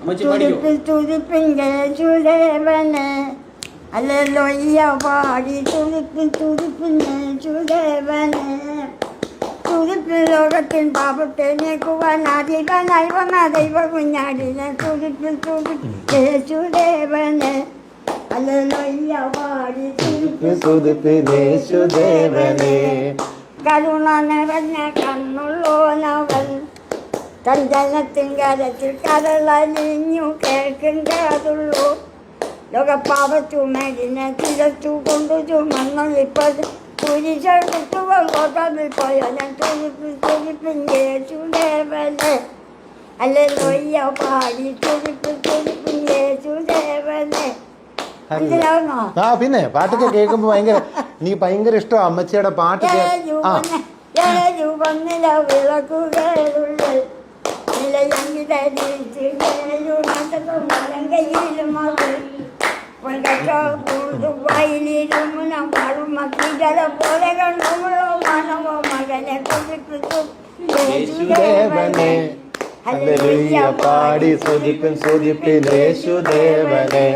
തുതിപ്പിൻ തുതിപ്പിൻ യേശുദേവനെ hallelujah പാടി തുതിപ്പിൻ തുതിപ്പിൻ യേശുദേവനെ തുതിപ്പിൻ ലോകത്തിൻ പാപത്തെ നീക്കുവാൻ അധികനായി വന്ന ദൈവ കുഞ്ഞാടിനെ തുതിപ്പിൻ തുതിപ്പിൻ യേശുദേവനെ ഹല്ലേലൂയ പാടി തുതിപ്പിൻ യേശുദേവനെ കരുണ നിറഞ്ഞ കണ്ണുള്ളോനവൻ തഞ്ചനത്തിൻ കരത്തിൽ കരളലിഞ്ഞു കേൾക്കേണ്ടതുള്ളൂ ലോകപ്പാപ ചുമരിനെ തിരച്ചു കൊണ്ടു ചുമന്നൊളിപ്പത് കുരിശൽ കുത്തുകൾ കൊണ്ടതിൽ പോയ ഞാൻ തുതിപ്പിൻ യേശുദേവനെ ഹല്ലേലൂയ പാടി തുതിപ്പിൻ യേശുദേവനെ. പിന്നെ പാട്ടൊക്കെ കേൾക്കുമ്പോ എനിക്ക് ഭയങ്കര ഇഷ്ടമാണ് അമ്മച്ചിയുടെ പാട്ട്. വിളക്കുകളുള്ള നിലയങ്കിതരിച്ച് പോലെ കണ്ടുമുള്ളോ മനവോ മകനെ യേശുദേവനെ ഹല്ലേലൂയ പാടി സ്തുതിപ്പിൻ യേശുദേവനെ.